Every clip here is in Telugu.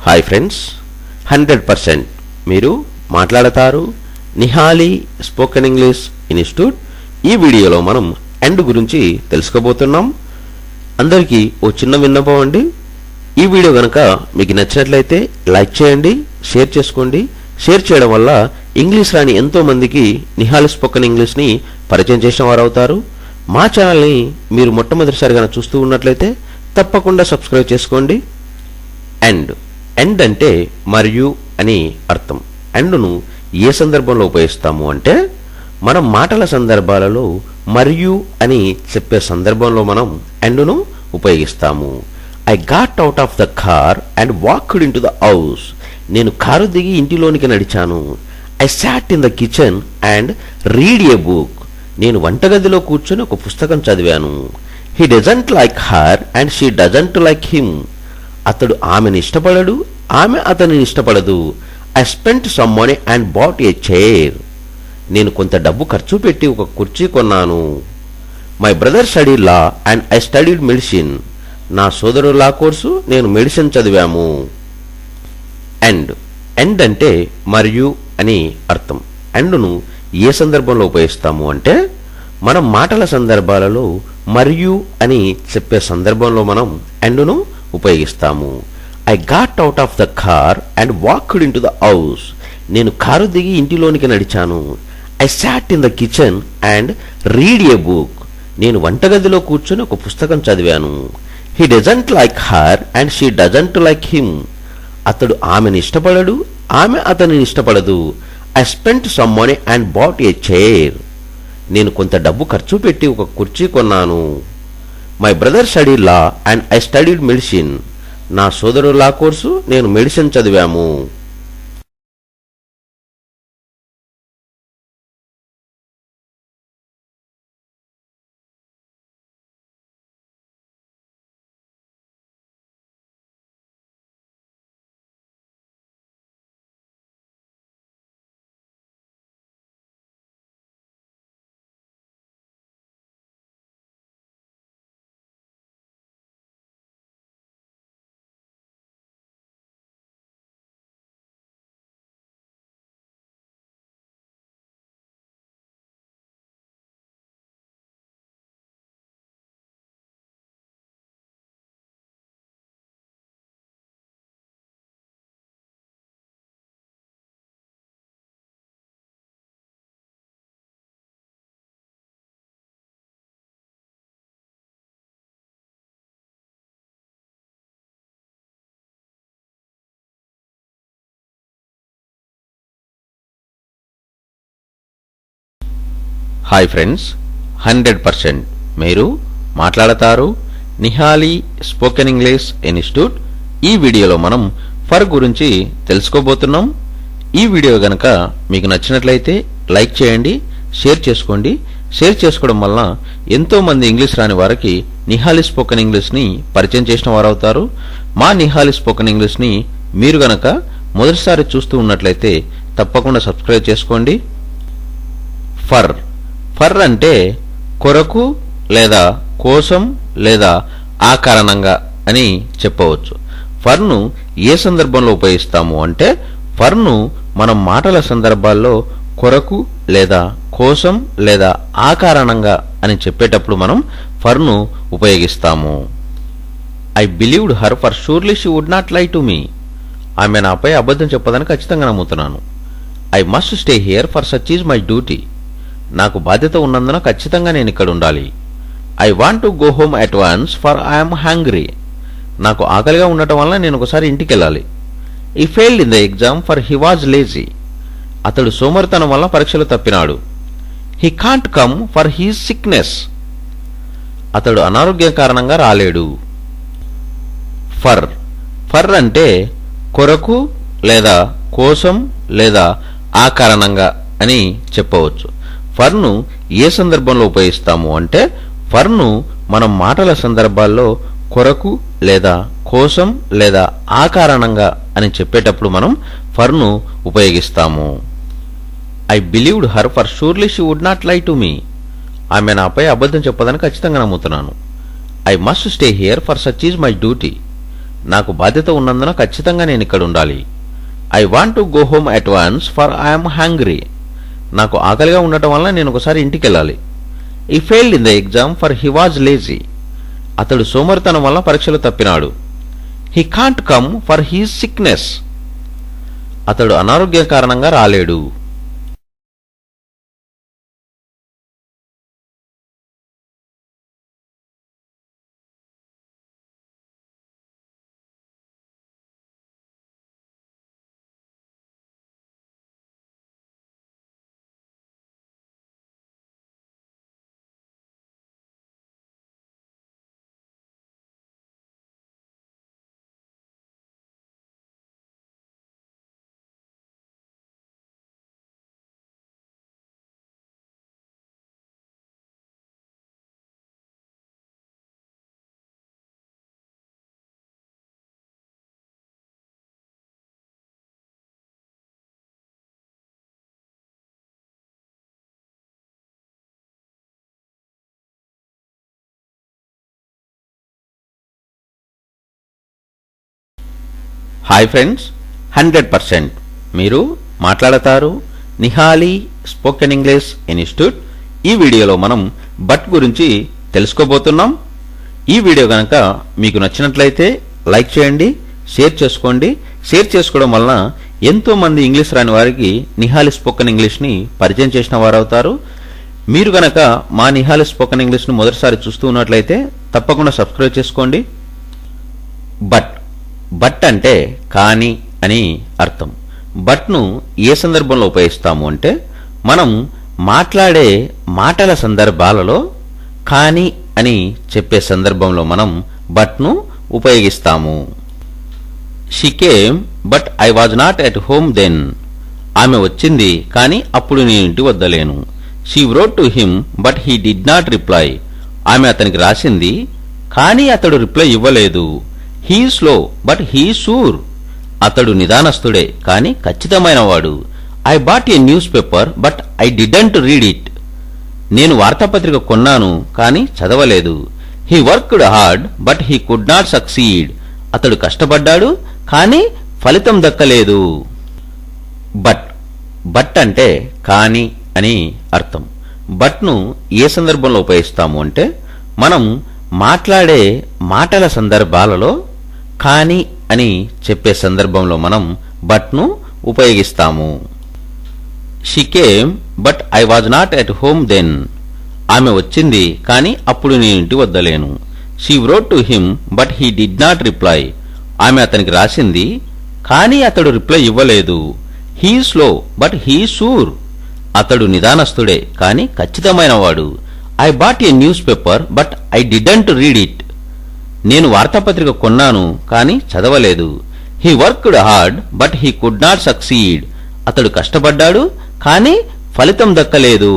హాయ్ ఫ్రెండ్స్, 100% మీరు మాట్లాడతారు నిహాలి స్పోకెన్ ఇంగ్లీష్ ఇన్స్టిట్యూట్. ఈ వీడియోలో మనం ఎండ్ గురించి తెలుసుకోబోతున్నాం. అందరికీ ఓ చిన్న విన్నపం అండి. ఈ వీడియో కనుక మీకు నచ్చినట్లయితే లైక్ చేయండి, షేర్ చేసుకోండి. షేర్ చేయడం వల్ల ఇంగ్లీష్ రాని ఎంతో మందికి నిహాలి స్పోకెన్ ఇంగ్లీష్ని పరిచయం చేసిన వారు అవుతారు. మా ఛానల్ని మీరు మొట్టమొదటిసారిగా చూస్తూ ఉన్నట్లయితే తప్పకుండా సబ్స్క్రైబ్ చేసుకోండి. ఎండ్ అంటే మరియు అని అర్థం. ఎండ్ను ఏ సందర్భంలో ఉపయోగిస్తాము అంటే మనం మాటల సందర్భాలలో మరియు అని చెప్పే సందర్భంలో మనం ఎండ్ను ఉపయోగిస్తాము. I got out of the car and walked into the house. నేను కారు దిగి ఇంటిలోనికి నడిచాను. I sat in the kitchen and read a book. నేను వంటగదిలో కూర్చొని ఒక పుస్తకం చదివాను. He doesn't like her and she doesn't like him. అతడు ఆమెను ఇష్టపడడు, ఆమె అతనిని ఇష్టపడదు. I spent some money and bought a chair. నేను కొంత డబ్బు ఖర్చు పెట్టి ఒక కుర్చీ కొన్నాను. My brother study law and I studied medicine. నా సోదరుడు లా కోర్సు, నేను మెడిసిన్ చదివాము. ఎండ్ అంటే మరియు అని అర్థం. ఎండ్ను ఏ సందర్భంలో ఉపయోగిస్తాము అంటే మనం మాటల సందర్భాలలో మరియు అని చెప్పే సందర్భంలో మనం ఎండ్ను ఉపయోగిస్తాము. I got out of the car and walked into the house. నేను కారు దిగి ఇంటిలోనికి నడిచాను. I sat in the kitchen and read a book. నేను వంటగదిలో కూర్చొని ఒక పుస్తకం చదివాను. He doesn't like her and she doesn't like him. అతడు ఆమెను ఇష్టపడడు, ఆమె అతనిని ఇష్టపడదు. I spent some money and bought a chair. నేను కొంత డబ్బు ఖర్చు పెట్టి ఒక కుర్చీ కొన్నాను. My brother study law and I studied medicine. నా సోదరుడు లా కోర్సు, నేను మెడిసిన్ చదివాము. హాయ్ ఫ్రెండ్స్, 100% మీరు మాట్లాడతారు నిహాలి స్పోకెన్ ఇంగ్లీష్ ఇన్స్టిట్యూట్. ఈ వీడియోలో మనం ఫర్ గురించి తెలుసుకోబోతున్నాం. ఈ వీడియో గనక మీకు నచ్చినట్లయితే లైక్ చేయండి, షేర్ చేసుకోండి. షేర్ చేసుకోవడం వల్ల ఎంతో మంది ఇంగ్లీష్ రాని వారికి నిహాలి స్పోకెన్ ఇంగ్లీష్ని పరిచయం చేసిన వారు అవుతారు. మా నిహాలి స్పోకెన్ ఇంగ్లీష్ని మీరు గనక మొదటిసారి చూస్తూ ఉన్నట్లయితే తప్పకుండా సబ్స్క్రైబ్ చేసుకోండి. ఫర్ అంటే కొరకు లేదా కోసం లేదా ఆ కారణంగా అని చెప్పవచ్చు. ఫర్ను ఏ సందర్భంలో ఉపయోగిస్తాము అంటే ఫర్ను మనం మాటల సందర్భాల్లో కొరకు లేదా కోసం లేదా ఆ కారణంగా అని చెప్పేటప్పుడు మనం ఫర్ను ఉపయోగిస్తాము. I believed her for surely she would not lie to me. ఆమె నాపై అబద్ధం చెప్పదని ఖచ్చితంగా నమ్ముతున్నాను. I must stay here for such is my duty. నాకు బాధ్యత ఉన్నందున ఖచ్చితంగా నేను ఇక్కడ ఉండాలి. I want to go home at once for I'm hungry. నాకు ఆకలిగా ఉండటం వల్ల నేను ఒకసారి ఇంటికి వెళ్ళాలి. He failed in the exam for he was lazy. అతడు సోమరితనం వల్ల పరీక్షలు తప్పినాడు. He can't come for he's sickness. అతడు అనారోగ్యం కారణంగా రాలేడు. ఫర్ అంటే కొరకు లేదా కోసం లేదా ఆ కారణంగా అని చెప్పవచ్చు. ఫర్ను ఏ సందర్భంలో ఉపయోగిస్తాము అంటే ఫర్ను మనం మాటల సందర్భాల్లో కొరకు లేదా కోసం లేదా ఆ కారణంగా అని చెప్పేటప్పుడు మనం ఫర్ను ఉపయోగిస్తాము. I believed her for surely she would not lie to me. ఆమె నాపై అబద్ధం చెప్పదని ఖచ్చితంగా నమ్ముతున్నాను. I must stay here for such is my duty. నాకు బాధ్యత ఉన్నందున ఖచ్చితంగా నేను ఇక్కడ ఉండాలి. I want to go home at once for I'm hungry. నాకు ఆకలిగా ఉండటం వల్ల నేను ఒకసారి ఇంటికి వెళ్ళాలి. He failed in the exam for he was lazy. అతడు సోమరితనం వల్ల పరీక్షలు తప్పినాడు. He can't come for his sickness. అతడు అనారోగ్య కారణంగా రాలేడు. హాయ్ ఫ్రెండ్స్, 100% మీరు మాట్లాడతారు నిహాలి స్పోకెన్ ఇంగ్లీష్ ఇన్స్టిట్యూట్. ఈ వీడియోలో మనం బట్ గురించి తెలుసుకోబోతున్నాం. ఈ వీడియో కనుక మీకు నచ్చినట్లయితే లైక్ చేయండి, షేర్ చేసుకోండి. షేర్ చేసుకోవడం వలన ఎంతో మంది ఇంగ్లీష్ రాని వారికి నిహాలి స్పోకెన్ ఇంగ్లీష్ని పరిచయం చేసిన వారు అవుతారు. మీరు కనుక మా నిహాలి స్పోకెన్ ఇంగ్లీష్ను మొదటిసారి చూస్తూ ఉన్నట్లయితే తప్పకుండా సబ్స్క్రైబ్ చేసుకోండి. బట్ అంటే కానీ అని అర్థం. బట్ను ఏ సందర్భంలో ఉపయోగిస్తాము అంటే మనం మాట్లాడే మాటల సందర్భాలలో కానీ అని చెప్పే సందర్భంలో మనం బట్ను ఉపయోగిస్తాము. She came but I was not at home then. ఆమె వచ్చింది కానీ అప్పుడు నేను ఇంటి వద్ద లేను. She wrote to him but he did not reply. ఆమె అతనికి రాసింది కానీ అతడు రిప్లై ఇవ్వలేదు. He slow but he sure. అతడు నిదానస్తుడే కానీ ఖచ్చితమైనవాడు. I bought a newspaper but I didn't read it. నేను వార్తాపత్రిక కొన్నాను కానీ చదవలేదు. He worked hard but he could not succeed. అతడు కష్టపడ్డాడు కానీ ఫలితం దక్కలేదు. బట్ అంటే కానీ అని అర్థం. బట్ను ఏ సందర్భంలో ఉపయోగిస్తాము అంటే మనం మాట్లాడే మాటల సందర్భాలలో కానీ అని చెప్పే సందర్భంలో మనం బట్ను ఉపయోగిస్తాము. She came but I was not at home then. ఆమె వచ్చింది కానీ అప్పుడు నేను ఇంటి వద్ద లేను. She wrote to him but he did not reply. ఆమె అతనికి రాసింది కానీ అతడు రిప్లై ఇవ్వలేదు. He slow but he sure. అతడు నిదానస్తుడే కానీ ఖచ్చితమైనవాడు. I bought a newspaper but I didn't read it. నేను వార్తాపత్రిక కొన్నాను కానీ చదవలేదు. He worked hard but he could not succeed. అతడు కష్టపడ్డాడు కానీ ఫలితం దక్కలేదు.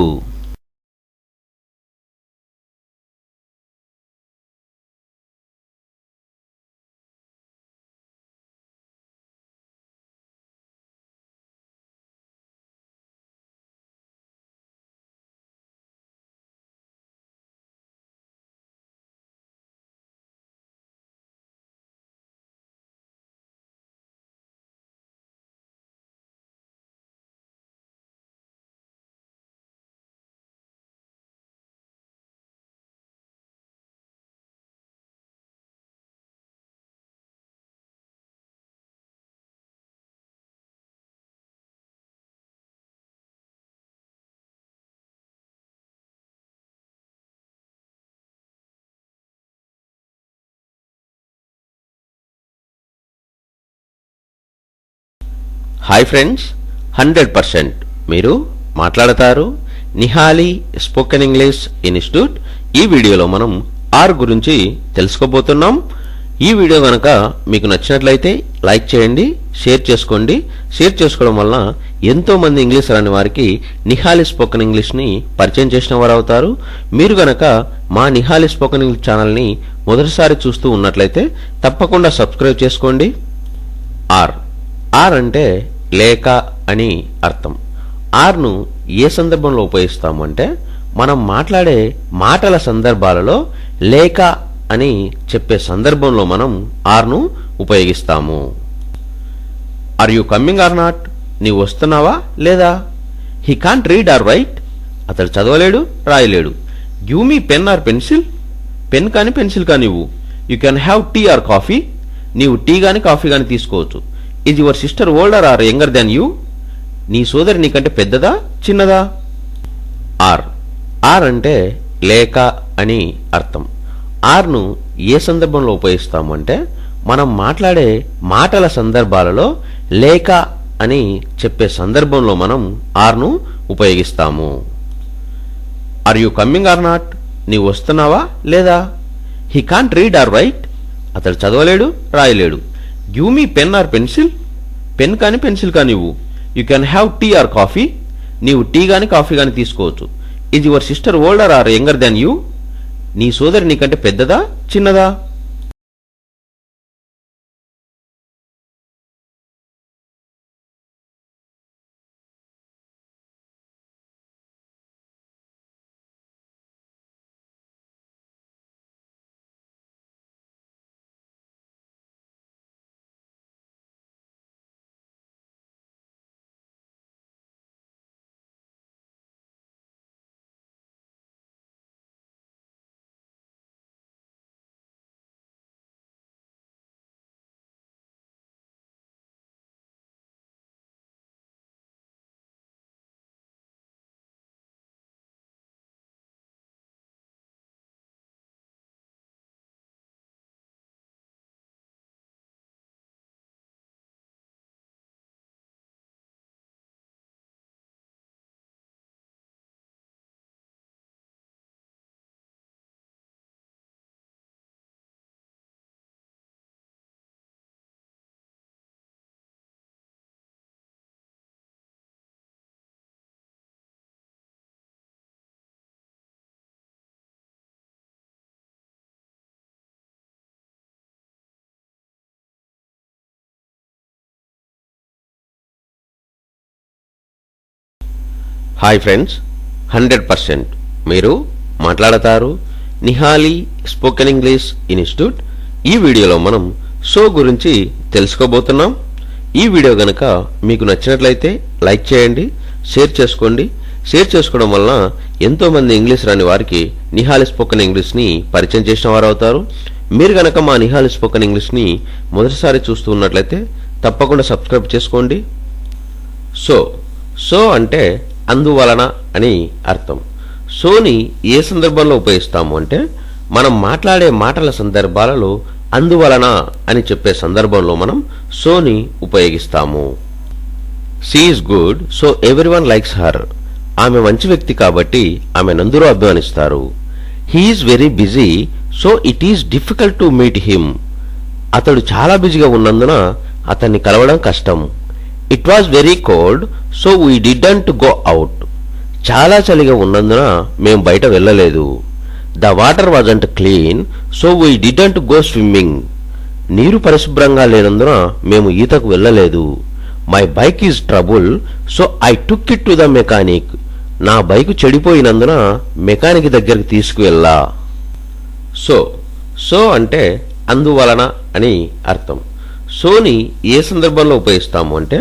హాయ్ ఫ్రెండ్స్, 100% మీరు మాట్లాడతారు నిహాలి స్పోకెన్ ఇంగ్లీష్ ఇన్స్టిట్యూట్. ఈ వీడియోలో మనం ఆర్ గురించి తెలుసుకోబోతున్నాం. ఈ వీడియో కనుక మీకు నచ్చినట్లయితే లైక్ చేయండి, షేర్ చేసుకోండి. షేర్ చేసుకోవడం వలన ఎంతో మంది ఇంగ్లీష్ రాని వారికి నిహాలి స్పోకెన్ ఇంగ్లీష్ని పరిచయం చేసిన వారు అవుతారు. మీరు గనక మా నిహాలి స్పోకెన్ ఇంగ్లీష్ ఛానల్ని మొదటిసారి చూస్తూ ఉన్నట్లయితే తప్పకుండా సబ్స్క్రైబ్ చేసుకోండి. ఆర్ అంటే లేక అని అర్థం. ఆర్ను ఏ సందర్భంలో ఉపయోగిస్తాము అంటే మనం మాట్లాడే మాటల సందర్భాలలో లేక అని చెప్పే సందర్భంలో మనం ఆర్ను ఉపయోగిస్తాము. Are you coming or not? నీవు వస్తున్నావా లేదా? He can't read or write? అతడు చదవలేడు రాయలేడు. Give me pen or pencil? Pen కానీ పెన్సిల్ కానీ ఇవ్వు. You can have tea or coffee? నీవు టీ గాని కాఫీ గాని తీసుకోవచ్చు. Is your sister older or younger than you? నీ సోదరి నీకంటే పెద్దదా చిన్నదా? ఆర్ ఆర్ అంటే లేక అని అర్థం. ఆర్ను ఏ సందర్భంలో ఉపయోగిస్తాము అంటే మనం మాట్లాడే మాటల సందర్భాలలో లేక అని చెప్పే సందర్భంలో మనం ఆర్ను ఉపయోగిస్తాము. Are you coming or not? నీవు వస్తున్నావా లేదా? He can't read or write? అతడు చదవలేడు రాయలేడు. Give me pen or pencil? Pen కానీ పెన్సిల్ కానీ ఇవ్వు. You can have tea or coffee? నీవు టీ గాని కాఫీ గాని తీసుకోవచ్చు. Is your sister older or younger than you? నీ సోదరి నీకంటే పెద్దదా చిన్నదా? హాయ్ ఫ్రెండ్స్, 100% మీరు మాట్లాడతారు. నిహాలి స్పోకెన్ ఇంగ్లీష్ ఇన్స్టిట్యూట్ ఈ వీడియోలో మనం సో గురించి తెలుసుకోబోతున్నాం. ఈ వీడియో గనక మీకు నచ్చినట్లయితే లైక్ చేయండి, షేర్ చేసుకోండి. షేర్ చేసుకోవడం వలన ఎంతోమంది ఇంగ్లీష్ రాని వారికి నిహాలి స్పోకెన్ ఇంగ్లీష్ని పరిచయం చేసిన వారు అవుతారు. మీరు గనక మా నిహాలి స్పోకెన్ ఇంగ్లీష్ని మొదటిసారి చూస్తూ ఉన్నట్లయితే తప్పకుండా సబ్స్క్రైబ్ చేసుకోండి. సో సో అంటే అందువలన అని అర్థం. సోని ఏ సందర్భంలో ఉపయోగిస్తాము అంటే మనం మాట్లాడే మాటల సందర్భాలలో అందువలన అని చెప్పే సందర్భంలో మనం సోని ఉపయోగిస్తాము. She is good so everyone likes her. ఆమె మంచి వ్యక్తి కాబట్టి ఆమెనందరూ అభిమానిస్తారు. He is very busy so it is difficult to meet him. అతడు చాలా బిజీగా ఉన్నందున అతన్ని కలవడం కష్టం. It was very cold so we didn't go out. చాలా చలిగా ఉన్నందున మేం బయట వెళ్ళలేదు. The water wasn't clean so we didn't go swimming. నీరు పరిశుభ్రంగా లేనందున మేము ఈతకు వెళ్ళలేదు. My bike is trouble so I took it to the mechanic. నా బైకు చెడిపోయినందున మెకానిక్ దగ్గరికి తీసుకువెళ్ళా. సో సో అంటే అందువలన అని అర్థం. సోని ఏ సందర్భంలో ఉపయోగిస్తాము అంటే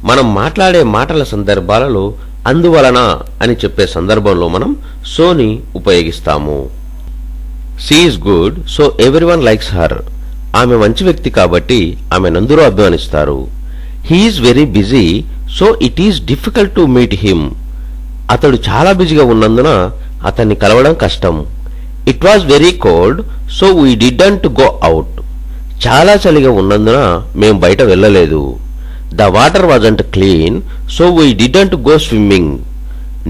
మనం మాట్లాడే మాటల సందర్భాలలో అందువలన అని చెప్పే సందర్భంలో మనం సోని ఉపయోగిస్తాము. She is good so everyone likes her. ఆమె మంచి వ్యక్తి కాబట్టి ఆమెనందరూ అభిమానిస్తారు. He is very busy so it is difficult to meet him. అతడు చాలా బిజీగా ఉన్నందున అతన్ని కలవడం కష్టం. It was very cold so we didn't go out. చాలా చలిగా ఉన్నందున మేం బయట వెళ్ళలేదు. The water wasn't clean so we didn't go swimming.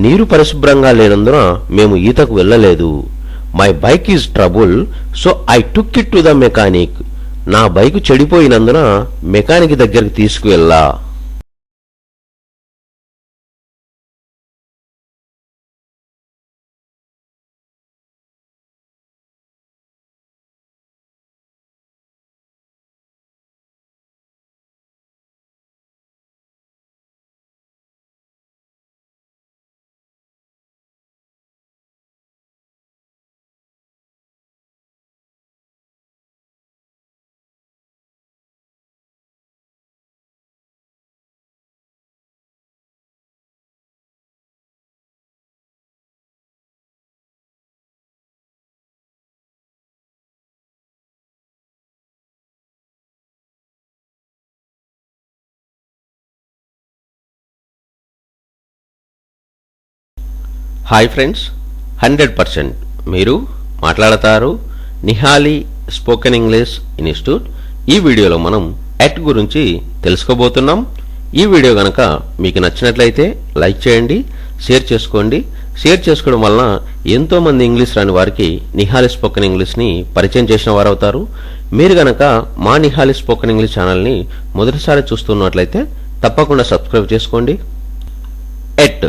నీరు పరిశుభ్రంగా లేనందున మేము ఈతకు వెళ్ళలేదు. My bike is trouble so I took it to the mechanic. నా బైకు చెడిపోయినందున మెకానిక్ దగ్గరికి తీసుకువెళ్ళా. హాయ్ ఫ్రెండ్స్, 100% మీరు మాట్లాడతారు నిహాలి స్పోకెన్ ఇంగ్లీష్ ఇన్స్టిట్యూట్. ఈ వీడియోలో మనం ఎట్ గురించి తెలుసుకోబోతున్నాం. ఈ వీడియో గనక మీకు నచ్చినట్లయితే లైక్ చేయండి, షేర్ చేసుకోండి. షేర్ చేసుకోవడం వలన ఎంతో మంది ఇంగ్లీష్ రాని వారికి నిహాలి స్పోకెన్ ఇంగ్లీష్ని పరిచయం చేసిన వారు అవుతారు. మీరు గనక మా నిహాలి స్పోకెన్ ఇంగ్లీష్ ఛానల్ని మొదటిసారి చూస్తున్నట్లయితే తప్పకుండా సబ్స్క్రైబ్ చేసుకోండి. ఎట్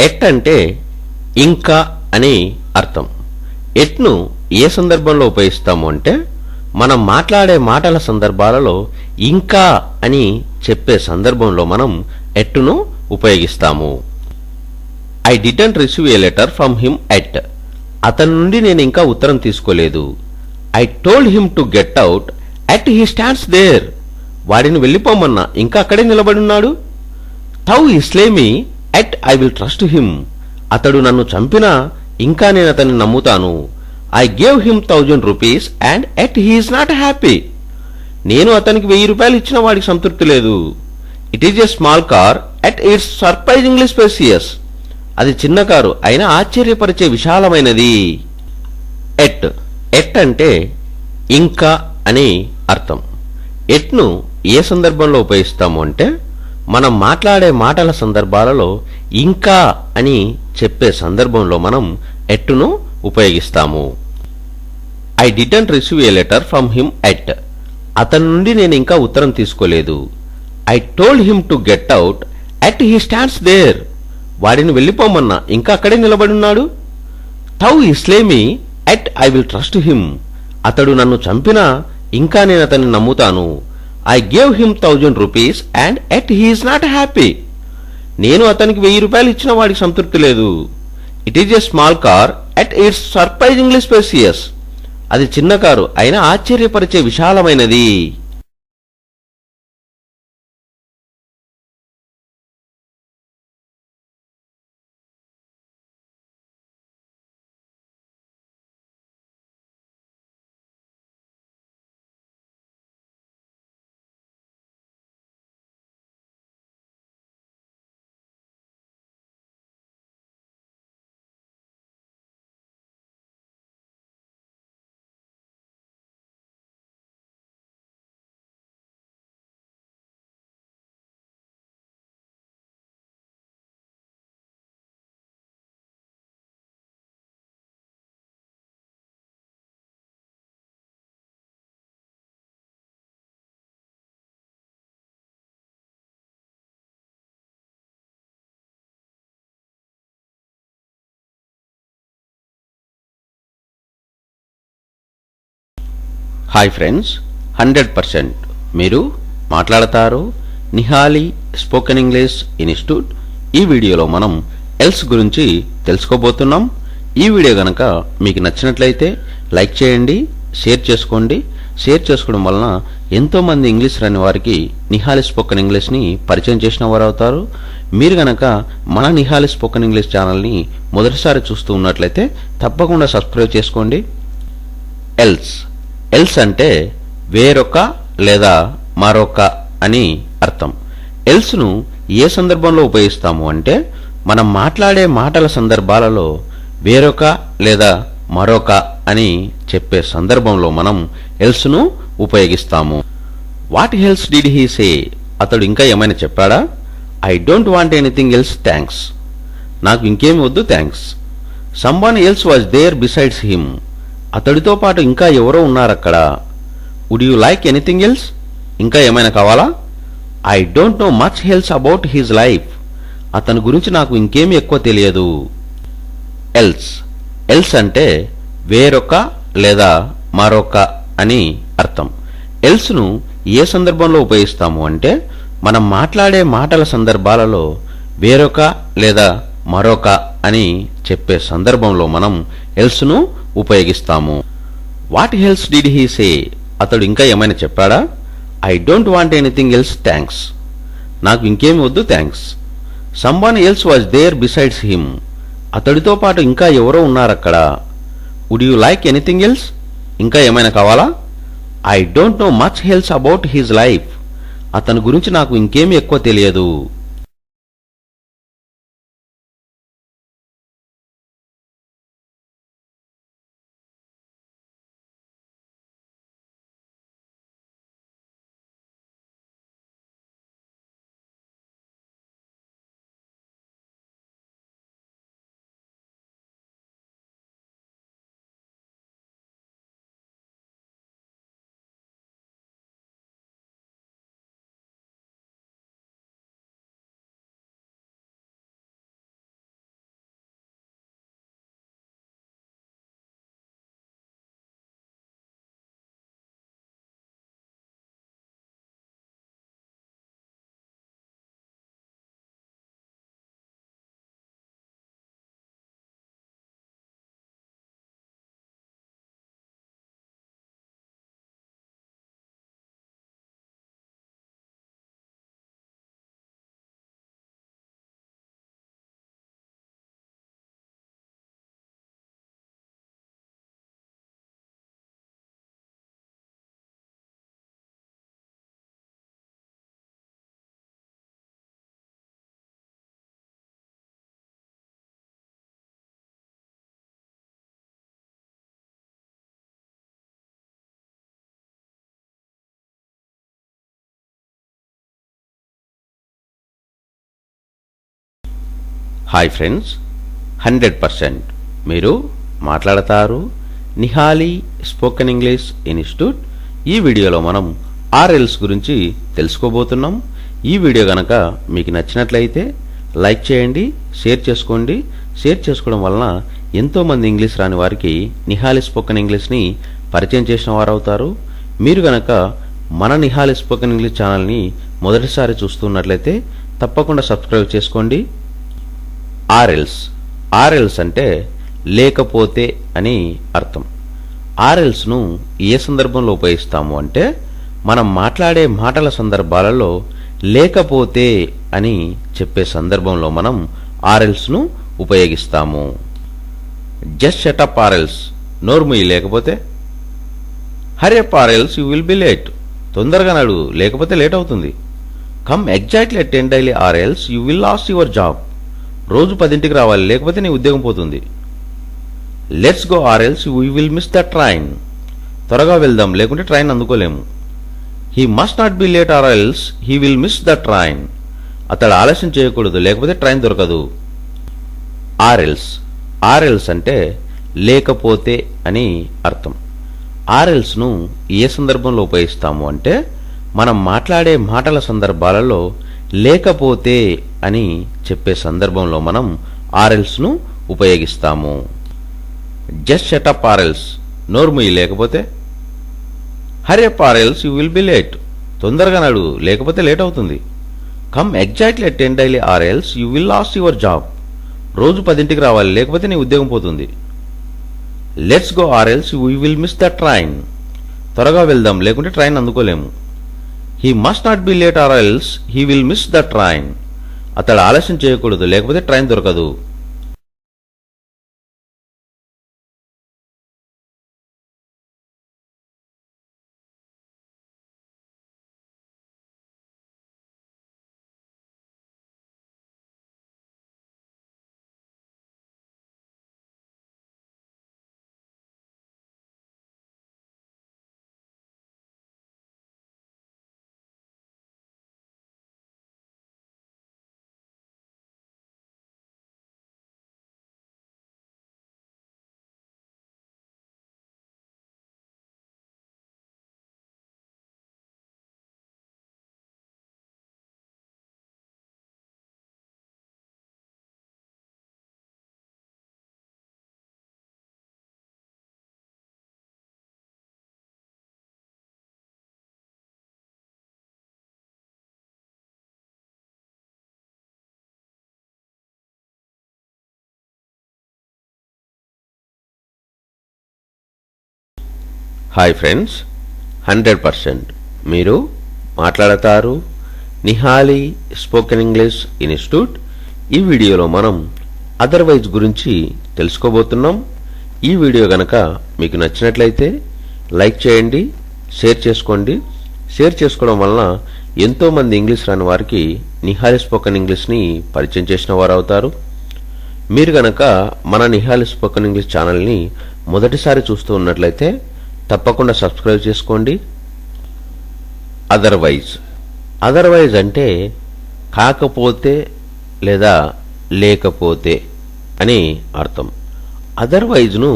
ఎట్ అంటే ఇంకా అని అర్థం. ఎట్ను ఏ సందర్భంలో ఉపయోగిస్తాము అంటే మనం మాట్లాడే మాటల సందర్భాలలో ఇంకా అని చెప్పే సందర్భంలో మనం ఎట్టును ఉపయోగిస్తాము. I didn't receive a letter from him yet. అతని నుండి నేను ఇంకా ఉత్తరం తీసుకోలేదు. I told him to get out yet he stands there. వాడిని వెళ్ళిపోమన్నా ఇంకా అక్కడే నిలబడున్నాడు. Though he slay me yet I will trust him. అతడు నన్ను చంపినా ఇంకా నేను అతన్ని నమ్ముతాను. I gave him 1000 rupees and yet he is not happy. నేను అతనికి 1000 రూపాయలు ఇచ్చిన వాడికి సంతృప్తి లేదు. It is a small car at its surprisingly spacious. అది చిన్న కారు అయినా ఆశ్చర్యపరిచే విశాలమైనది. ఎట్ ఎట్ అంటే ఇంకా అని అర్థం. ఎట్ను ఏ సందర్భంలో ఉపయోగిస్తాము అంటే మనం మాట్లాడే మాటల సందర్భాలలో ఇంకా అని చెప్పే సందర్భంలో మనం ఎట్టును ఉపయోగిస్తాము. I didn't receive a letter from him yet. అతని నుండి నేను ఇంకా ఉత్తరం తీసుకోలేదు. I told him to get out yet he stands there. వాడిని వెళ్ళిపోమన్నా ఇంకా అక్కడే నిలబడున్నాడు. Though he slay me yet I will trust him. అతడు నన్ను చంపినా ఇంకా నేను అతన్ని నమ్ముతాను. I gave him 1000 rupees and yet he is not happy. నేను అతనికి 1000 రూపాయలు ఇచ్చిన వాడికి సంతృప్తి లేదు. It is a small car at its surprisingly spacious. అది చిన్న కారు అయినా ఆశ్చర్యపరిచే విశాలమైనది. హాయ్ ఫ్రెండ్స్, 100% మీరు మాట్లాడతారు నిహాలి స్పోకెన్ ఇంగ్లీష్ ఇన్స్టిట్యూట్. ఈ వీడియోలో మనం ఎల్స్ గురించి తెలుసుకోబోతున్నాం. ఈ వీడియో గనక మీకు నచ్చినట్లయితే లైక్ చేయండి, షేర్ చేసుకోండి. షేర్ చేసుకోవడం వలన ఎంతో మంది ఇంగ్లీష్ రాని వారికి నిహాలి స్పోకెన్ ఇంగ్లీష్ని పరిచయం చేసిన వారు అవుతారు. మీరు గనక మన నిహాలి స్పోకెన్ ఇంగ్లీష్ ఛానల్ని మొదటిసారి చూస్తూ ఉన్నట్లయితే తప్పకుండా సబ్స్క్రైబ్ చేసుకోండి. ఎల్స్ ఎల్స్ అంటే వేరొక లేదా మరొక అని అర్థం. ఎల్స్ను ఏ సందర్భంలో ఉపయోగిస్తాము అంటే మనం మాట్లాడే మాటల సందర్భాలలో వేరొక లేదా మరొక అని చెప్పే సందర్భంలో మనం ఎల్స్ను ఉపయోగిస్తాము. What else did he say. అతడు ఇంకా ఏమైనా చెప్పాడా. I don't want anything else thanks. నాకు ఇంకేమి వద్దు thanks. Someone else was there besides him. అతడితో పాటు ఇంకా ఎవరో ఉన్నారక్కడ. Would you like anything else. ఇంకా ఏమైనా కావాలా. I don't know much else about his life. అతని గురించి నాకు ఇంకేమీ ఎక్కువ తెలియదు. ఎల్స్ ఎల్స్ అంటే వేరొక లేదా మరొక అని అర్థం. ఎల్స్ను ఏ సందర్భంలో ఉపయోగిస్తాము అంటే మనం మాట్లాడే మాటల సందర్భాలలో వేరొక లేదా మరొక అని చెప్పే సందర్భంలో మనం ఎల్స్ను ఉపయోగిస్తాము. What else did he say. అతడు ఇంకా ఏమైనా చెప్పాడా. I don't want anything else thanks. నాకు ఇంకేమి వద్దు thanks. Someone else was there besides him. అతడితో పాటు ఇంకా ఎవరో ఉన్నారక్కడ. Would you like anything else. ఇంకా ఏమైనా కావాలా. I don't know much else about his life. అతని గురించి నాకు ఇంకేమీ ఎక్కువ తెలియదు. హాయ్ ఫ్రెండ్స్, 100% మీరు మాట్లాడతారు నిహాలి స్పోకెన్ ఇంగ్లీష్ ఇన్స్టిట్యూట్. ఈ వీడియోలో మనం ఆర్ఎల్స్ గురించి తెలుసుకోబోతున్నాం. ఈ వీడియో గనక మీకు నచ్చినట్లయితే లైక్ చేయండి, షేర్ చేసుకోండి. షేర్ చేసుకోవడం వలన ఎంతోమంది ఇంగ్లీష్ రాని వారికి నిహాలి స్పోకెన్ ఇంగ్లీష్ని పరిచయం చేసిన వారు అవుతారు. మీరు గనక మన నిహాలి స్పోకెన్ ఇంగ్లీష్ ఛానల్ని మొదటిసారి చూస్తున్నట్లయితే తప్పకుండా సబ్స్క్రైబ్ చేసుకోండి. ఆర్ఎల్స్ అంటే లేకపోతే అని అర్థం. ఆర్ఎల్స్ను ఏ సందర్భంలో ఉపయోగిస్తాము అంటే మనం మాట్లాడే మాటల సందర్భాలలో లేకపోతే అని చెప్పే సందర్భంలో మనం ఆర్ఎల్స్ను ఉపయోగిస్తాము. జస్ట్ షటప్ ఆర్ఎల్స్, నోర్ముయి లేకపోతే. హరియప్ ఆర్ఎల్స్ యూ విల్ బి లేట్, తొందరగా నడు లేకపోతే లేట్ అవుతుంది. Come exactly at 10 daily or else you will lose your job, రోజు 10ంటికి రావాలి లేకపోతే నీ ఉద్యోగం పోతుంది. Let's go or else we will miss the train, త్వరగా వెళ్దాం లేకుంటే ట్రైన్ అందుకోలేము. He must not be late or else he will miss the train, అతడు ఆలస్యం చేయకూడదు లేకపోతే ట్రైన్ దొరకదు. ఆర్ఎల్స్ అంటే లేకపోతే అని అర్థం. ఆర్ఎల్స్ను ఏ సందర్భంలో ఉపయోగిస్తాము అంటే మనం మాట్లాడే మాటల సందర్భాలలో లేకపోతే అని చెప్పే సందర్భంలో మనం ఆర్ఎల్స్ను ఉపయోగిస్తాము. జస్ట్ షటప్ ఆర్ఎల్స్, నోర్ముయి లేకపోతే. హరియప్ ఆర్ఎల్స్ యూ విల్ బి లేట్, తొందరగా నడు లేకపోతే లేట్ అవుతుంది. Come exactly at 10 daily or else you will lose your job, రోజు 10ంటికి రావాలి లేకపోతే నీ ఉద్యోగం పోతుంది. Let's go or else we will miss the train, త్వరగా వెళ్దాం లేకుంటే ట్రైన్ అందుకోలేము. He must not be late or else he will miss the train, అతడు ఆలస్యం చేయకూడదు లేకపోతే ట్రైన్ దొరకదు. హాయ్ ఫ్రెండ్స్, 100% మీరు మాట్లాడతారు నిహాలి స్పోకెన్ ఇంగ్లీష్ ఇన్స్టిట్యూట్. ఈ వీడియోలో మనం అదర్వైజ్ గురించి తెలుసుకోబోతున్నాం. ఈ వీడియో గనక మీకు నచ్చినట్లయితే లైక్ చేయండి, షేర్ చేసుకోండి. షేర్ చేసుకోవడం వలన ఎంతోమంది ఇంగ్లీష్ రాని వారికి నిహాలి స్పోకెన్ ఇంగ్లీష్ని పరిచయం చేసిన వారు అవుతారు. మీరు గనక మన నిహాలి స్పోకెన్ ఇంగ్లీష్ ఛానల్ని మొదటిసారి చూస్తూ ఉన్నట్లయితే తప్పకుండా సబ్స్క్రైబ్ చేసుకోండి. అదర్వైజ్ అంటే కాకపోతే లేదా లేకపోతే అని అర్థం. అదర్వైజ్ను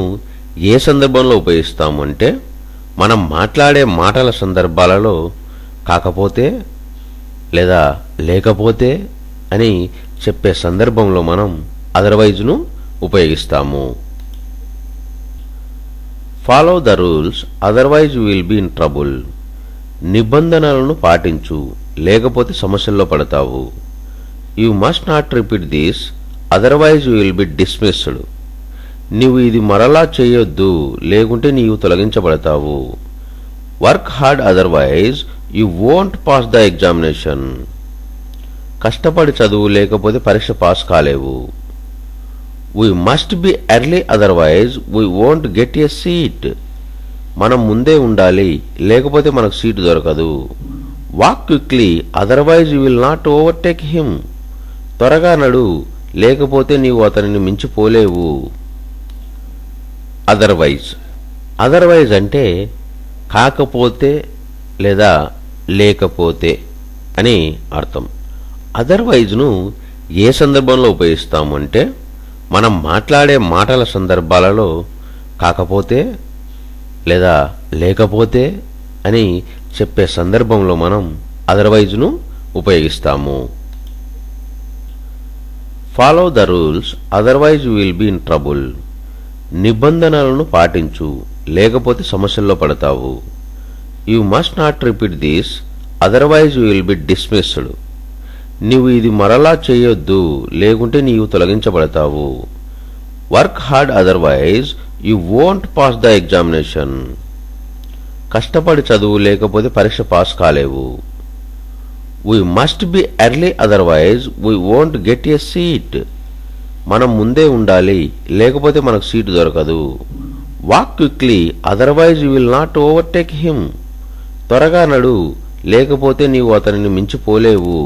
ఏ సందర్భంలో ఉపయోగిస్తాము అంటే మనం మాట్లాడే మాటల సందర్భాలలో కాకపోతే లేదా లేకపోతే అని చెప్పే సందర్భంలో మనం అదర్వైజ్ను ఉపయోగిస్తాము. Follow the rules otherwise you will be in trouble, నిబంధనలను పాటించు లేకపోతే సమస్యల్లో పడతావు. You must not repeat this otherwise you will be dismissed, నీవు ఇది మరలా చేయొద్దు లేకుంటే నీవు తొలగించబడతావు. Work hard otherwise you won't pass the examination, కష్టపడి చదువు లేకపోతే పరీక్ష పాస్ కాలేవు. We must be early otherwise we won't get a seat, మనం ముందే ఉండాలి లేకపోతే మనకు సీటు దొరకదు. Walk quickly otherwise you will not overtake him, త్వరగా నడు లేకపోతే నీవు అతనిని మించిపోలేవు. అదర్వైజ్ అంటే కాకపోతే లేదా లేకపోతే అని అర్థం. అదర్వైజ్ను ఏ సందర్భంలో ఉపయోగిస్తాము అంటే మనం మాట్లాడే మాటల సందర్భాలలో కాకపోతే లేదా లేకపోతే అని చెప్పే సందర్భంలో మనం అదర్వైజ్ను ఉపయోగిస్తాము. Follow the rules otherwise you will be in trouble. నిబంధనలను పాటించు, లేకపోతే సమస్యల్లో పడతావు. You must not repeat this otherwise you will be dismissed. నీవు ఇది మరలా చేయొద్దు, లేకుంటే నీవు తొలగించబడతావు. Work hard otherwise you won't pass the examination. కష్టపడి చదువు, లేకపోతే పరీక్ష పాస్ కాలేవు. We must be early otherwise we won't get a seat. మనం ముందే ఉండాలి, లేకపోతే మనకు సీటు దొరకదు. Walk quickly otherwise you will not overtake him. త్వరగా నడు, లేకపోతే నీవు అతనిని మించిపోలేవు.